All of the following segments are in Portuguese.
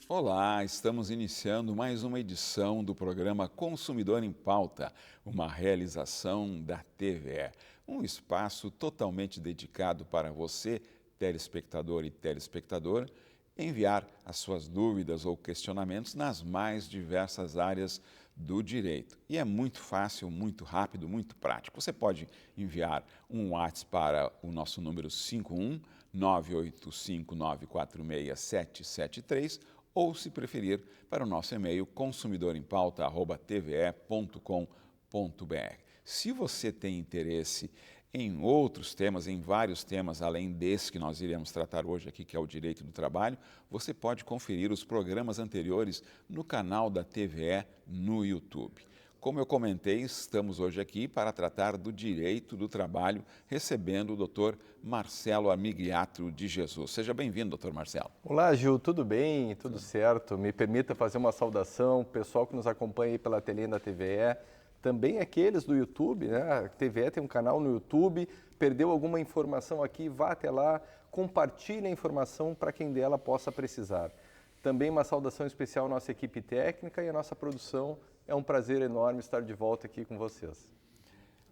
Olá, estamos iniciando mais uma edição do programa Consumidor em Pauta, uma realização da TVE, um espaço totalmente dedicado para você, telespectador e telespectadora, enviar as suas dúvidas ou questionamentos nas mais diversas áreas do direito. E é muito fácil, muito rápido, muito prático. Você pode enviar um WhatsApp para o nosso número 51 985946773 ou, se preferir, para o nosso e-mail consumidorempauta@tve.com.br. Se você tem interesse em outros temas, em vários temas, além desse que nós iremos tratar hoje aqui, que é o direito do trabalho, você pode conferir os programas anteriores no canal da TVE no YouTube. Como eu comentei, estamos hoje aqui para tratar do direito do trabalho, recebendo o Dr. Marcelo Amigliatro de Jesus. Seja bem-vindo, Dr. Marcelo. Olá, Gil, tudo bem? Tudo certo? Me permita fazer uma saudação, pessoal que nos acompanha aí pela telinha da TVE, também aqueles do YouTube, né? A TVE tem um canal no YouTube, perdeu alguma informação aqui, vá até lá, compartilhe a informação para quem dela possa precisar. Também uma saudação especial à nossa equipe técnica e à nossa produção. É um prazer enorme estar de volta aqui com vocês.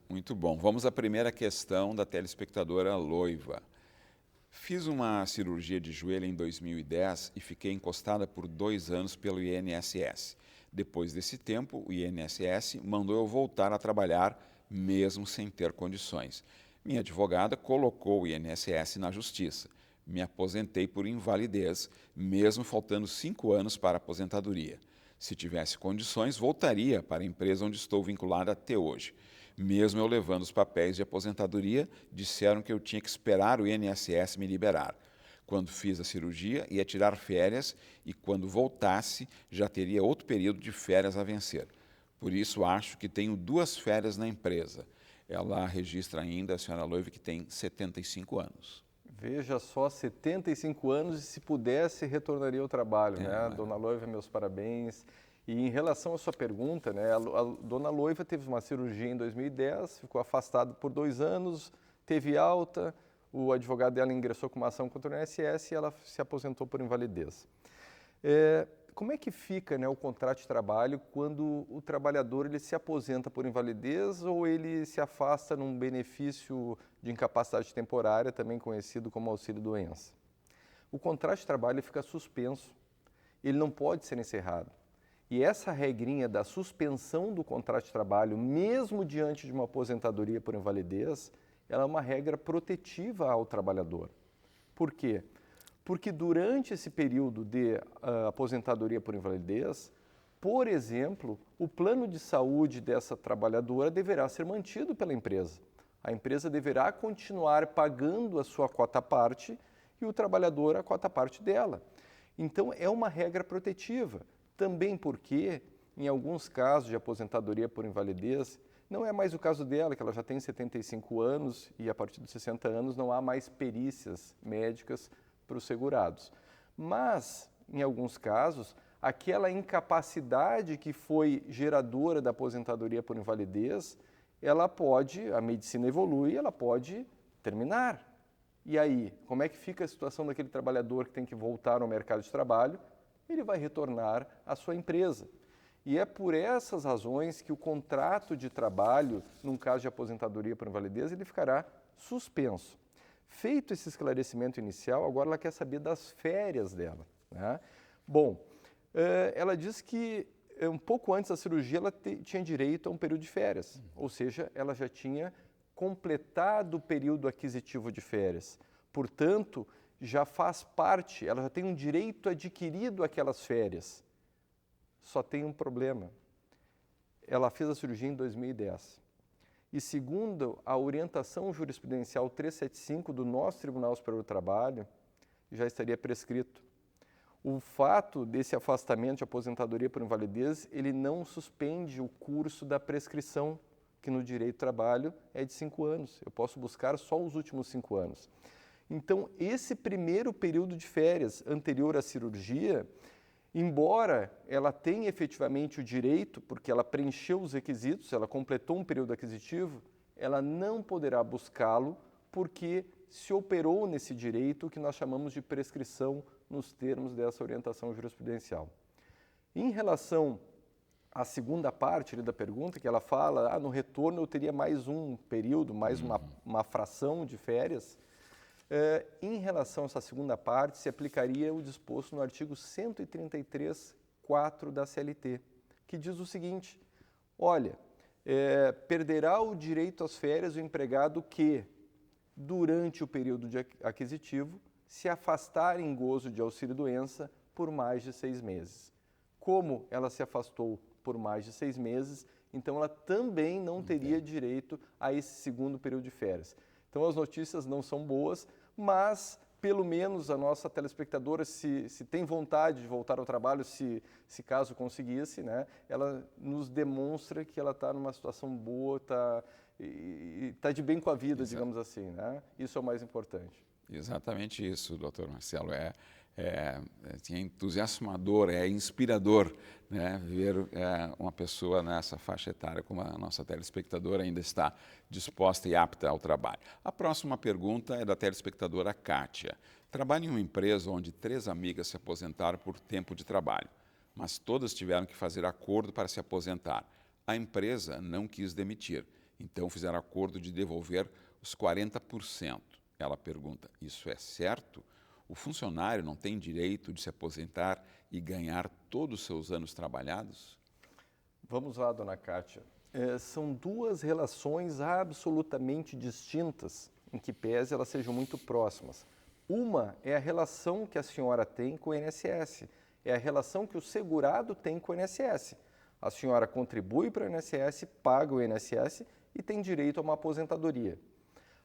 Muito bom. Vamos à primeira questão da telespectadora Loiva. Fiz uma cirurgia de joelho em 2010 e fiquei encostada por 2 anos pelo INSS. Depois desse tempo, o INSS mandou eu voltar a trabalhar, mesmo sem ter condições. Minha advogada colocou o INSS na justiça. Me aposentei por invalidez, mesmo faltando 5 anos para a aposentadoria. Se tivesse condições, voltaria para a empresa onde estou vinculada até hoje. Mesmo eu levando os papéis de aposentadoria, disseram que eu tinha que esperar o INSS me liberar. Quando fiz a cirurgia, ia tirar férias e, quando voltasse, já teria outro período de férias a vencer. Por isso, acho que tenho 2 férias na empresa. Ela registra ainda, a senhora Loiva, que tem 75 anos. Veja só, 75 anos e se pudesse retornaria ao trabalho, né? Dona Loiva, meus parabéns. E em relação à sua pergunta, né? A Dona Loiva teve uma cirurgia em 2010, ficou afastada por 2 anos, teve alta, o advogado dela ingressou com uma ação contra o INSS e ela se aposentou por invalidez. Como é que fica, né, o contrato de trabalho quando o trabalhador ele se aposenta por invalidez ou ele se afasta num benefício de incapacidade temporária, também conhecido como auxílio-doença? O contrato de trabalho fica suspenso, ele não pode ser encerrado. E essa regrinha da suspensão do contrato de trabalho, mesmo diante de uma aposentadoria por invalidez, ela é uma regra protetiva ao trabalhador. Por quê? Porque durante esse período de aposentadoria por invalidez, por exemplo, o plano de saúde dessa trabalhadora deverá ser mantido pela empresa. A empresa deverá continuar pagando a sua quota-parte e o trabalhador a quota-parte dela. Então, é uma regra protetiva. Também porque, em alguns casos de aposentadoria por invalidez, não é mais o caso dela, que ela já tem 75 anos e a partir dos 60 anos não há mais perícias médicas para os segurados. Mas, em alguns casos, aquela incapacidade que foi geradora da aposentadoria por invalidez, a medicina evolui, ela pode terminar. E aí, como é que fica a situação daquele trabalhador que tem que voltar ao mercado de trabalho? Ele vai retornar à sua empresa. E é por essas razões que o contrato de trabalho, num caso de aposentadoria por invalidez, ele ficará suspenso. Feito esse esclarecimento inicial, agora ela quer saber das férias dela, né? Bom, ela diz que um pouco antes da cirurgia ela tinha direito a um período de férias, ou seja, ela já tinha completado o período aquisitivo de férias. Portanto, já faz parte, ela já tem um direito adquirido àquelas férias. Só tem um problema. Ela fez a cirurgia em 2010. E segundo a orientação jurisprudencial 375 do nosso Tribunal Superior do Trabalho, já estaria prescrito. O fato desse afastamento de aposentadoria por invalidez, ele não suspende o curso da prescrição, que no direito do trabalho é de 5 anos. Eu posso buscar só os últimos 5 anos. Então, esse primeiro período de férias anterior à cirurgia, Embora ela tenha efetivamente o direito, porque ela preencheu os requisitos, ela completou um período aquisitivo, ela não poderá buscá-lo porque se operou nesse direito o que nós chamamos de prescrição nos termos dessa orientação jurisprudencial. Em relação à segunda parte da pergunta, que ela fala, no retorno eu teria mais um período, mais uma fração de férias, em relação a essa segunda parte, se aplicaria o disposto no artigo 133.4 da CLT, que diz o seguinte, olha, perderá o direito às férias o empregado que, durante o período aquisitivo, se afastar em gozo de auxílio-doença por mais de 6 meses. Como ela se afastou por mais de 6 meses, então ela também não teria direito a esse segundo período de férias. Então as notícias não são boas, mas pelo menos a nossa telespectadora, se tem vontade de voltar ao trabalho, se caso conseguisse, né, ela nos demonstra que ela está numa situação boa, está de bem com a vida, digamos assim, né? Isso é o mais importante. Exatamente isso, doutor Marcelo. É entusiasmador, é inspirador, né, ver uma pessoa nessa faixa etária como a nossa telespectadora ainda está disposta e apta ao trabalho. A próxima pergunta é da telespectadora Kátia. Trabalho em uma empresa onde 3 amigas se aposentaram por tempo de trabalho, mas todas tiveram que fazer acordo para se aposentar. A empresa não quis demitir, então fizeram acordo de devolver os 40%. Ela pergunta, isso é certo? O funcionário não tem direito de se aposentar e ganhar todos os seus anos trabalhados? Vamos lá, dona Kátia. São 2 relações absolutamente distintas, em que pese elas sejam muito próximas. Uma é a relação que a senhora tem com o INSS, é a relação que o segurado tem com o INSS. A senhora contribui para o INSS, paga o INSS e tem direito a uma aposentadoria.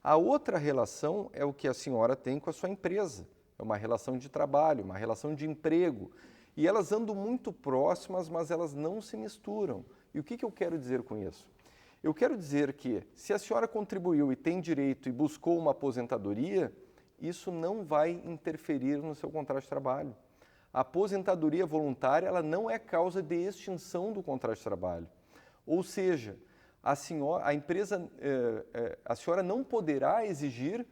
A outra relação é o que a senhora tem com a sua empresa. É uma relação de trabalho, uma relação de emprego. E elas andam muito próximas, mas elas não se misturam. E o que eu quero dizer com isso? Eu quero dizer que, se a senhora contribuiu e tem direito e buscou uma aposentadoria, isso não vai interferir no seu contrato de trabalho. A aposentadoria voluntária ela não é causa de extinção do contrato de trabalho. Ou seja, a senhora não poderá exigir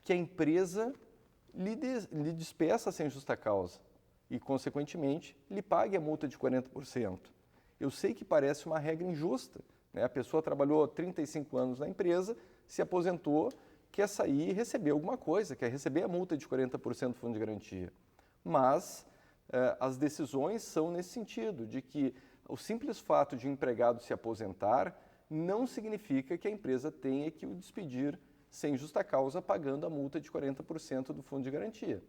que a empresa lhe despeça sem justa causa e, consequentemente, lhe pague a multa de 40%. Eu sei que parece uma regra injusta, né? A pessoa trabalhou 35 anos na empresa, se aposentou, quer sair e receber alguma coisa, quer receber a multa de 40% do fundo de garantia. Mas as decisões são nesse sentido, de que o simples fato de um empregado se aposentar não significa que a empresa tenha que o despedir sem justa causa, pagando a multa de 40% do fundo de garantia.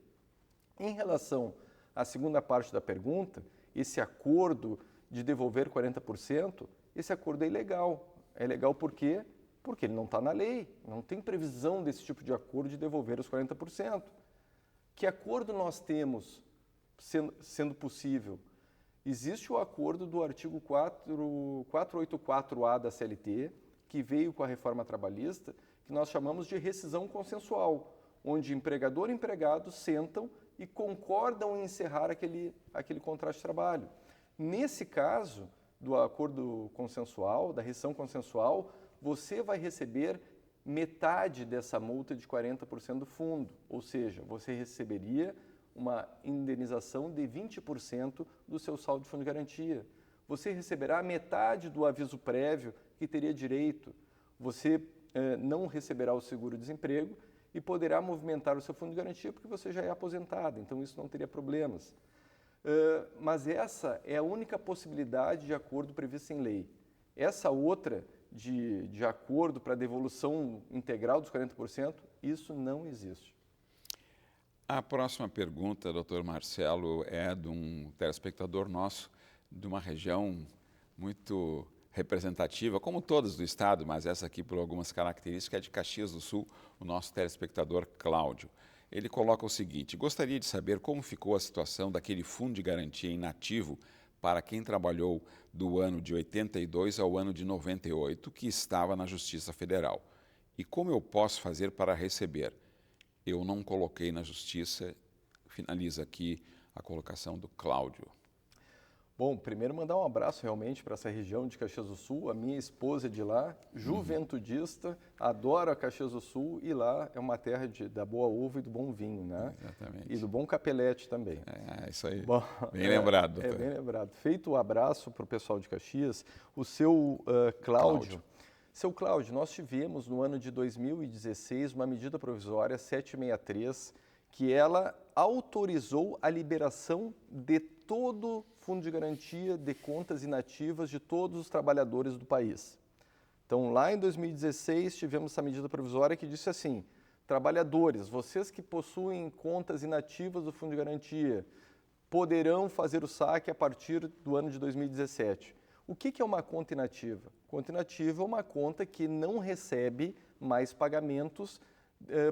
Em relação à segunda parte da pergunta, esse acordo de devolver 40%, esse acordo é ilegal. É ilegal por quê? Porque ele não está na lei, não tem previsão desse tipo de acordo de devolver os 40%. Que acordo nós temos sendo possível? Existe o acordo do artigo 484-A da CLT, que veio com a reforma trabalhista, que nós chamamos de rescisão consensual, onde empregador e empregado sentam e concordam em encerrar aquele contrato de trabalho. Nesse caso, do acordo consensual, da rescisão consensual, você vai receber metade dessa multa de 40% do fundo, ou seja, você receberia uma indenização de 20% do seu saldo de fundo de garantia. Você receberá metade do aviso prévio que teria direito. Você não receberá o seguro-desemprego e poderá movimentar o seu fundo de garantia porque você já é aposentado, então isso não teria problemas. Mas essa é a única possibilidade de acordo previsto em lei. Essa outra de acordo para devolução integral dos 40%, isso não existe. A próxima pergunta, doutor Marcelo, é de um telespectador nosso, de uma região muito representativa, como todas do estado, mas essa aqui por algumas características, é de Caxias do Sul, o nosso telespectador Cláudio. Ele coloca o seguinte: gostaria de saber como ficou a situação daquele fundo de garantia inativo para quem trabalhou do ano de 82 ao ano de 98, que estava na Justiça Federal. E como eu posso fazer para receber? Eu não coloquei na Justiça, finaliza aqui a colocação do Cláudio. Bom, primeiro mandar um abraço realmente para essa região de Caxias do Sul. A minha esposa é de lá, juventudista, adora Caxias do Sul e lá é uma terra da boa uva e do bom vinho, né? Exatamente. E do bom capelete também. Isso aí. Bom, bem lembrado, doutor. Bem lembrado. Feito o abraço para o pessoal de Caxias, o seu Cláudio. Seu Cláudio, nós tivemos no ano de 2016 uma medida provisória 763, que ela autorizou a liberação de todo fundo de garantia de contas inativas de todos os trabalhadores do país. Então, lá em 2016, tivemos essa medida provisória que disse assim: trabalhadores, vocês que possuem contas inativas do fundo de garantia, poderão fazer o saque a partir do ano de 2017. O que é uma conta inativa? Conta inativa é uma conta que não recebe mais pagamentos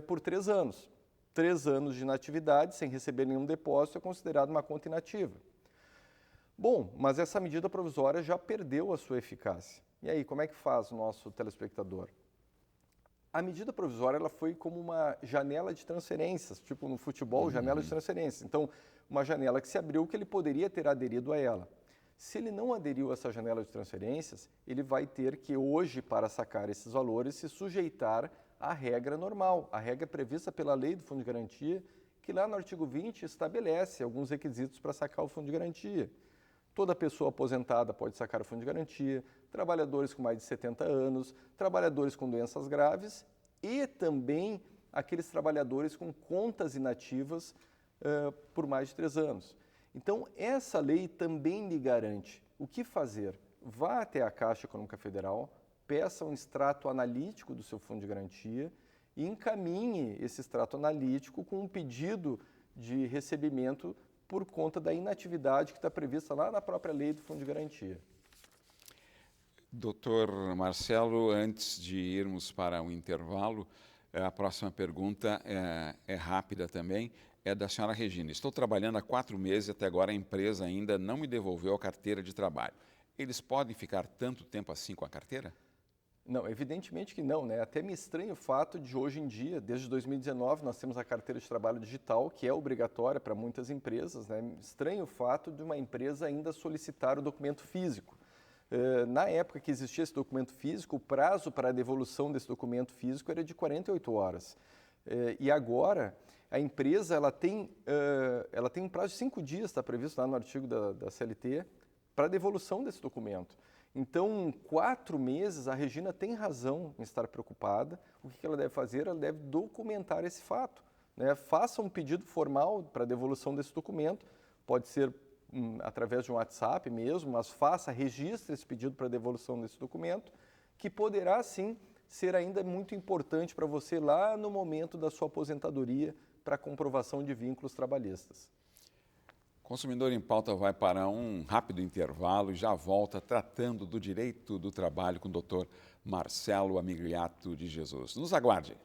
por 3 anos. 3 anos de inatividade, sem receber nenhum depósito, é considerado uma conta inativa. Bom, mas essa medida provisória já perdeu a sua eficácia. E aí, como é que faz o nosso telespectador? A medida provisória ela foi como uma janela de transferências, tipo no futebol, janela de transferências. Então, uma janela que se abriu que ele poderia ter aderido a ela. Se ele não aderiu a essa janela de transferências, ele vai ter que hoje, para sacar esses valores, se sujeitar à regra normal, a regra prevista pela lei do Fundo de Garantia, que lá no artigo 20 estabelece alguns requisitos para sacar o Fundo de Garantia. Toda pessoa aposentada pode sacar o Fundo de Garantia, trabalhadores com mais de 70 anos, trabalhadores com doenças graves e também aqueles trabalhadores com contas inativas por mais de 3 anos. Então, essa lei também lhe garante o que fazer. Vá até a Caixa Econômica Federal, peça um extrato analítico do seu fundo de garantia e encaminhe esse extrato analítico com um pedido de recebimento por conta da inatividade que está prevista lá na própria lei do fundo de garantia. Doutor Marcelo, antes de irmos para o intervalo, a próxima pergunta é rápida também. É da senhora Regina. Estou trabalhando há 4 meses e até agora a empresa ainda não me devolveu a carteira de trabalho. Eles podem ficar tanto tempo assim com a carteira? Não, evidentemente que não, né? Até me estranha o fato de hoje em dia, desde 2019, nós temos a carteira de trabalho digital, que é obrigatória para muitas empresas, né? Estranho o fato de uma empresa ainda solicitar o documento físico. Na época que existia esse documento físico, o prazo para a devolução desse documento físico era de 48 horas. E agora, a empresa ela tem um prazo de 5 dias, está previsto lá no artigo da CLT, para a devolução desse documento. Então, 4 meses, a Regina tem razão em estar preocupada. O que ela deve fazer? Ela deve documentar esse fato, né? Faça um pedido formal para a devolução desse documento, pode ser através de um WhatsApp mesmo, mas registre esse pedido para a devolução desse documento, que poderá sim ser ainda muito importante para você lá no momento da sua aposentadoria para comprovação de vínculos trabalhistas. Consumidor em Pauta vai para um rápido intervalo e já volta tratando do direito do trabalho com o Dr. Marcelo Amigliato de Jesus. Nos aguarde.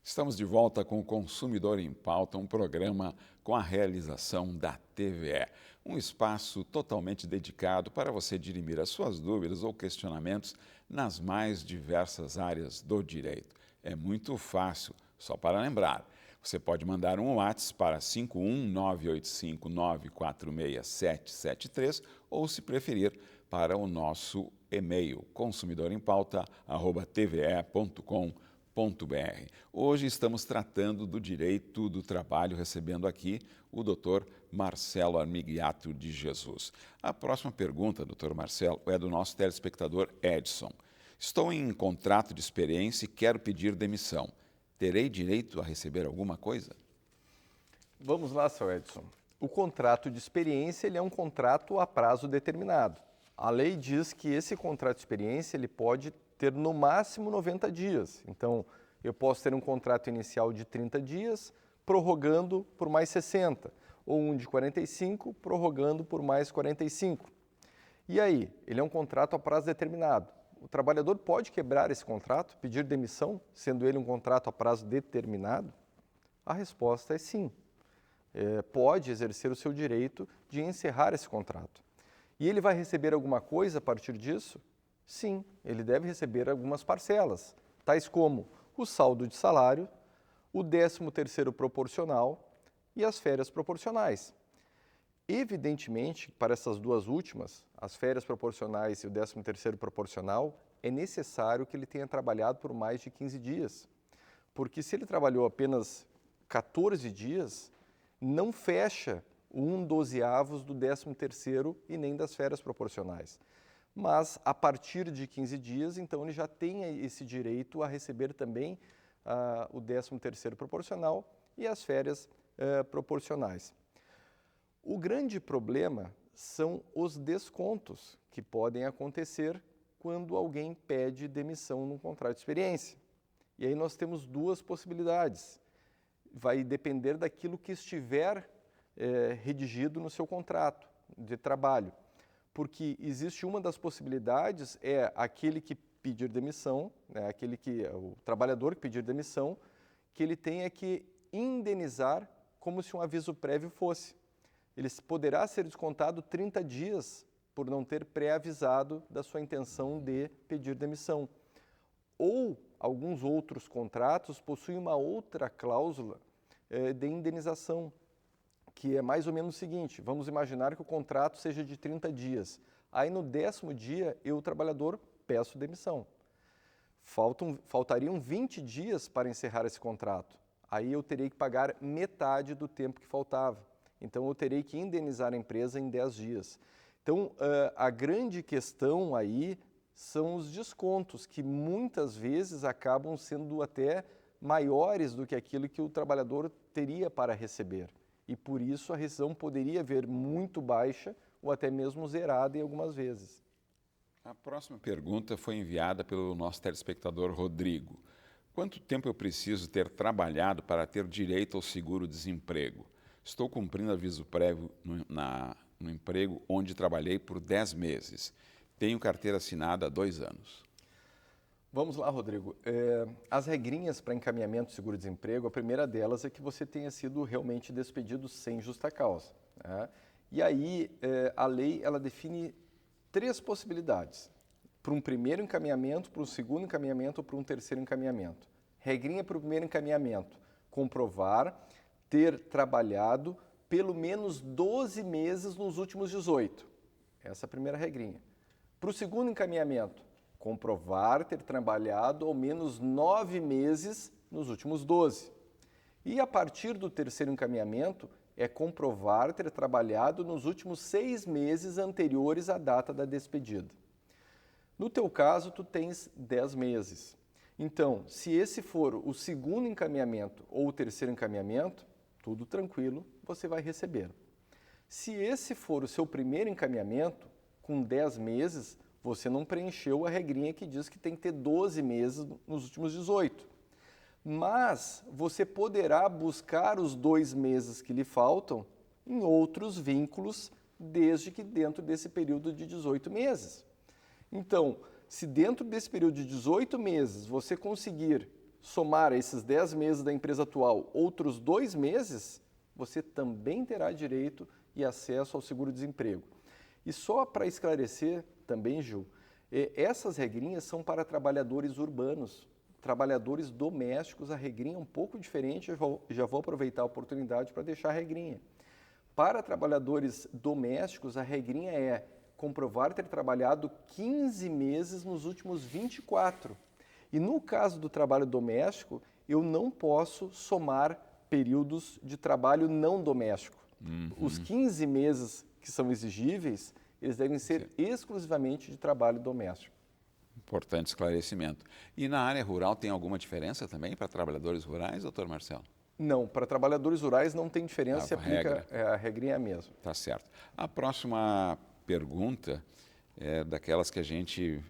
Estamos de volta com o Consumidor em Pauta, um programa com a realização da TVE. Um espaço totalmente dedicado para você dirimir as suas dúvidas ou questionamentos nas mais diversas áreas do direito. É muito fácil, só para lembrar. Você pode mandar um WhatsApp para 51985946773 ou, se preferir, para o nosso e-mail consumidorempauta@tve.com.br. Hoje estamos tratando do direito do trabalho, recebendo aqui o Dr. Marcelo Amigliato de Jesus. A próxima pergunta, Dr. Marcelo, é do nosso telespectador Edson. Estou em contrato de experiência e quero pedir demissão. Terei direito a receber alguma coisa? Vamos lá, seu Edson. O contrato de experiência ele é um contrato a prazo determinado. A lei diz que esse contrato de experiência ele pode ter no máximo 90 dias. Então, eu posso ter um contrato inicial de 30 dias, prorrogando por mais 60, ou um de 45, prorrogando por mais 45. E aí, ele é um contrato a prazo determinado. O trabalhador pode quebrar esse contrato, pedir demissão, sendo ele um contrato a prazo determinado? A resposta é sim. pode exercer o seu direito de encerrar esse contrato. E ele vai receber alguma coisa a partir disso? Sim, ele deve receber algumas parcelas, tais como o saldo de salário, o 13º proporcional e as férias proporcionais. Evidentemente, para essas duas últimas, as férias proporcionais e o 13º proporcional, é necessário que ele tenha trabalhado por mais de 15 dias. Porque se ele trabalhou apenas 14 dias, não fecha o 1/12 do 13º e nem das férias proporcionais. Mas, a partir de 15 dias, então, ele já tem esse direito a receber também o 13º proporcional e as férias proporcionais. O grande problema são os descontos que podem acontecer quando alguém pede demissão num contrato de experiência. E aí nós temos duas possibilidades. Vai depender daquilo que estiver redigido no seu contrato de trabalho. Porque existe uma das possibilidades, é aquele que pedir demissão, né, o trabalhador que pedir demissão, que ele tenha que indenizar como se um aviso prévio fosse. Ele poderá ser descontado 30 dias por não ter pré-avisado da sua intenção de pedir demissão. Ou alguns outros contratos possuem uma outra cláusula de indenização, que é mais ou menos o seguinte: vamos imaginar que o contrato seja de 30 dias. Aí no 10º dia, eu, trabalhador, peço demissão. Faltariam 20 dias para encerrar esse contrato. Aí eu terei que pagar metade do tempo que faltava. Então eu terei que indenizar a empresa em 10 dias. Então a grande questão aí são os descontos, que muitas vezes acabam sendo até maiores do que aquilo que o trabalhador teria para receber. E por isso a rescisão poderia vir muito baixa ou até mesmo zerada em algumas vezes. A próxima pergunta foi enviada pelo nosso telespectador Rodrigo. Quanto tempo eu preciso ter trabalhado para ter direito ao seguro-desemprego? Estou cumprindo aviso prévio no emprego onde trabalhei por 10 meses. Tenho carteira assinada há 2 anos. Vamos lá, Rodrigo. As regrinhas para encaminhamento de seguro-desemprego, a primeira delas é que você tenha sido realmente despedido sem justa causa, né? E aí a lei ela define 3 possibilidades: para um primeiro encaminhamento, para um segundo encaminhamento ou para um terceiro encaminhamento. Regrinha para o primeiro encaminhamento: comprovar ter trabalhado pelo menos 12 meses nos últimos 18. Essa é a primeira regrinha. Para o segundo encaminhamento: comprovar ter trabalhado ao menos 9 meses nos últimos 12. E a partir do terceiro encaminhamento, é comprovar ter trabalhado nos últimos 6 meses anteriores à data da despedida. No teu caso, tu tens 10 meses. Então, se esse for o segundo encaminhamento ou o terceiro encaminhamento, tudo tranquilo, você vai receber. Se esse for o seu primeiro encaminhamento, com 10 meses, você não preencheu a regrinha que diz que tem que ter 12 meses nos últimos 18. Mas você poderá buscar os 2 meses que lhe faltam em outros vínculos, desde que dentro desse período de 18 meses. Então, se dentro desse período de 18 meses você conseguir somar a esses 10 meses da empresa atual outros 2 meses, você também terá direito e acesso ao seguro-desemprego. E só para esclarecer também, Gil, essas regrinhas são para trabalhadores urbanos. Trabalhadores domésticos, a regrinha é um pouco diferente, já vou aproveitar a oportunidade para deixar a regrinha. Para trabalhadores domésticos, a regrinha é comprovar ter trabalhado 15 meses nos últimos 24. E no caso do trabalho doméstico, eu não posso somar períodos de trabalho não doméstico. Os 15 meses que são exigíveis, eles devem ser exclusivamente de trabalho doméstico. Importante esclarecimento. E na área rural tem alguma diferença também para trabalhadores rurais, doutor Marcelo? Não, para trabalhadores rurais não tem diferença, se aplica, a regrinha é a mesma. Tá certo. A próxima pergunta é daquelas que a gente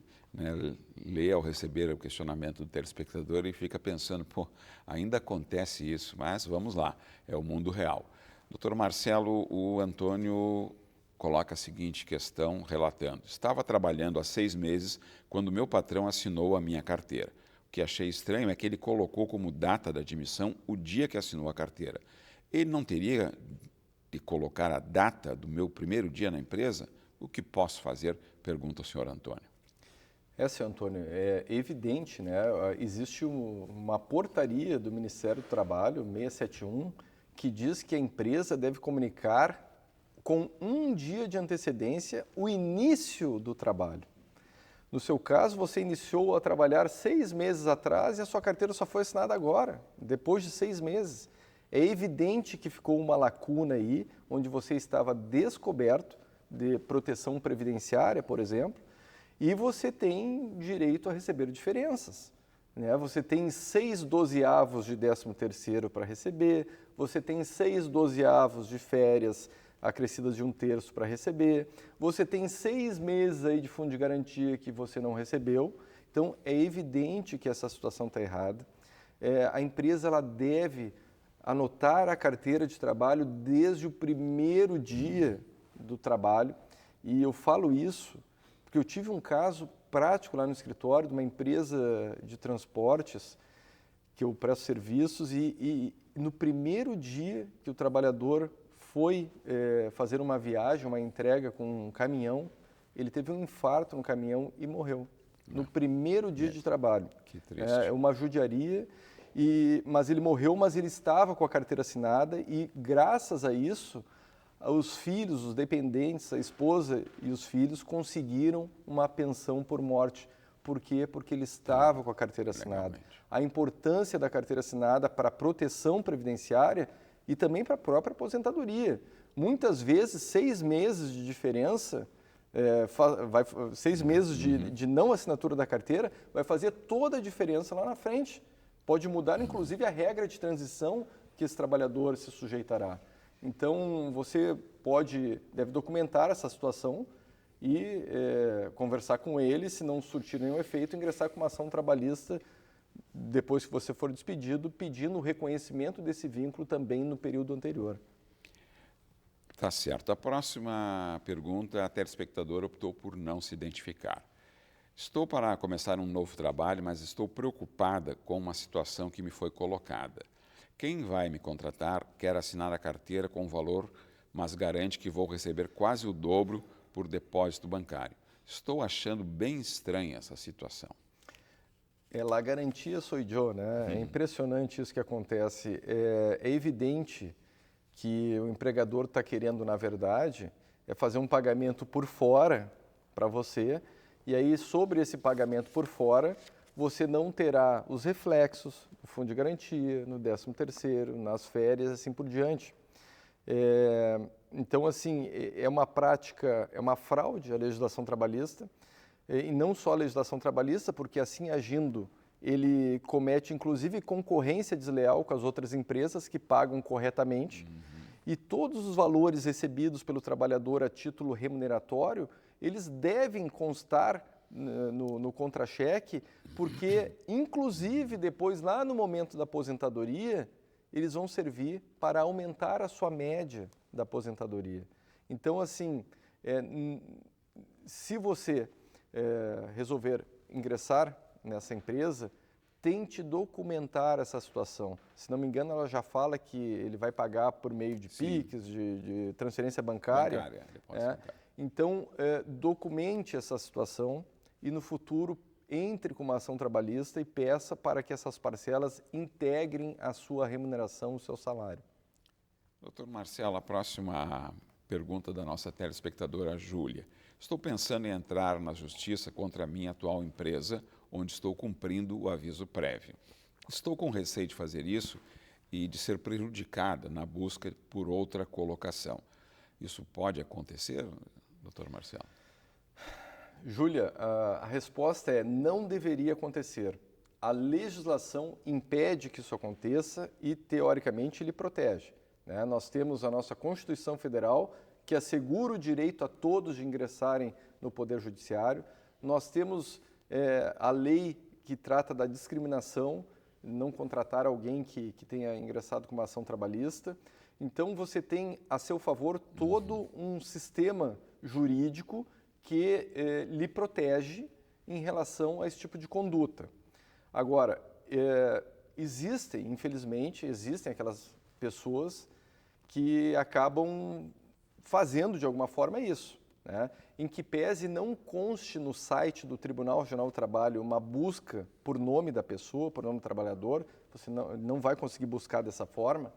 lê ao receber o questionamento do telespectador e fica pensando, ainda acontece isso, mas vamos lá, é o mundo real. Doutor Marcelo, o Antônio coloca a seguinte questão, relatando: estava trabalhando há 6 meses quando meu patrão assinou a minha carteira. O que achei estranho é que ele colocou como data da admissão o dia que assinou a carteira. ele não teria de colocar a data do meu primeiro dia na empresa? O que posso fazer? Pergunta o senhor Antônio. Senhor Antônio, é evidente, né? Existe uma portaria do Ministério do Trabalho, 671, que diz que a empresa deve comunicar com um dia de antecedência o início do trabalho. No seu caso, você iniciou a trabalhar 6 meses atrás e a sua carteira só foi assinada agora, depois de 6 meses. É evidente que ficou uma lacuna aí, onde você estava descoberto de proteção previdenciária, por exemplo, e você tem direito a receber diferenças, né? Você tem 6/12 de 13º para receber, você tem 6/12 de férias acrescidas de 1/3 para receber, você tem 6 meses aí de fundo de garantia que você não recebeu. Então, é evidente que essa situação está errada. A empresa ela deve anotar a carteira de trabalho desde o primeiro dia do trabalho, e eu falo isso porque eu tive um caso prático lá no escritório de uma empresa de transportes que eu presto serviços e no primeiro dia que o trabalhador foi fazer uma viagem, uma entrega com um caminhão, ele teve um infarto no caminhão e morreu. No primeiro dia de trabalho. Que triste. É uma judiaria, mas ele morreu, mas ele estava com a carteira assinada e graças a isso, os filhos, os dependentes, a esposa e os filhos conseguiram uma pensão por morte. Por quê? Porque ele estava com a carteira assinada. Legalmente. A importância da carteira assinada para a proteção previdenciária e também para a própria aposentadoria. Muitas vezes, 6 meses de diferença, 6 meses de não assinatura da carteira, vai fazer toda a diferença lá na frente. Pode mudar, inclusive, a regra de transição que esse trabalhador se sujeitará. Então, você deve documentar essa situação e conversar com ele, se não surtir nenhum efeito, ingressar com uma ação trabalhista depois que você for despedido, pedindo o reconhecimento desse vínculo também no período anterior. Tá certo. A próxima pergunta, a telespectadora optou por não se identificar. Estou para começar um novo trabalho, mas estou preocupada com uma situação que me foi colocada. Quem vai me contratar quer assinar a carteira com valor, mas garante que vou receber quase o dobro por depósito bancário. Estou achando bem estranha essa situação. La garantia sou eu, né? É impressionante isso que acontece. É evidente que o empregador está querendo, na verdade, fazer um pagamento por fora para você, e aí sobre esse pagamento por fora, você não terá os reflexos no fundo de garantia, no 13º, nas férias, assim por diante. Então, assim, é uma prática, é uma fraude à legislação trabalhista, e não só a legislação trabalhista, porque assim agindo, ele comete inclusive concorrência desleal com as outras empresas que pagam corretamente, e todos os valores recebidos pelo trabalhador a título remuneratório, eles devem constar no contra-cheque, porque, inclusive, depois, lá no momento da aposentadoria, eles vão servir para aumentar a sua média da aposentadoria. Então, assim, se você resolver ingressar nessa empresa, tente documentar essa situação. Se não me engano, ela já fala que ele vai pagar por meio de PIX, de transferência bancária. Então, documente essa situação e no futuro entre com uma ação trabalhista e peça para que essas parcelas integrem a sua remuneração, o seu salário. Doutor Marcelo, a próxima pergunta da nossa telespectadora Júlia. Estou pensando em entrar na justiça contra a minha atual empresa, onde estou cumprindo o aviso prévio. Estou com receio de fazer isso e de ser prejudicada na busca por outra colocação. Isso pode acontecer, doutor Marcelo? Júlia, a resposta é não deveria acontecer. A legislação impede que isso aconteça e, teoricamente, lhe protege, né? Nós temos a nossa Constituição Federal, que assegura o direito a todos de ingressarem no Poder Judiciário. Nós temos a lei que trata da discriminação, não contratar alguém que tenha ingressado com uma ação trabalhista. Então, você tem a seu favor todo um sistema jurídico que lhe protege em relação a esse tipo de conduta. Agora, infelizmente, existem aquelas pessoas que acabam fazendo de alguma forma isso, né? Em que pese não conste no site do Tribunal Regional do Trabalho uma busca por nome da pessoa, por nome do trabalhador, você não vai conseguir buscar dessa forma.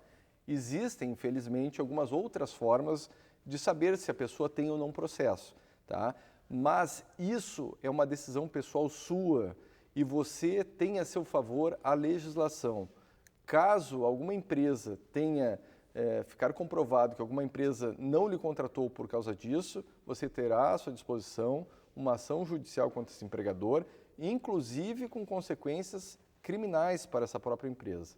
Existem, infelizmente, algumas outras formas de saber se a pessoa tem ou não processo, tá? Mas isso é uma decisão pessoal sua e você tem a seu favor a legislação. Caso alguma empresa tenha ficar comprovado que alguma empresa não lhe contratou por causa disso, você terá à sua disposição uma ação judicial contra esse empregador, inclusive com consequências criminais para essa própria empresa.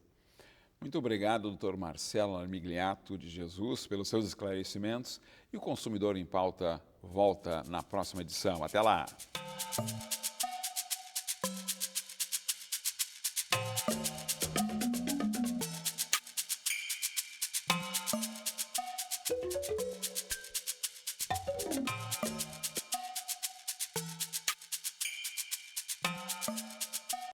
Muito obrigado, Dr. Marcelo Armigliato de Jesus, pelos seus esclarecimentos. E o Consumidor em Pauta volta na próxima edição. Até lá!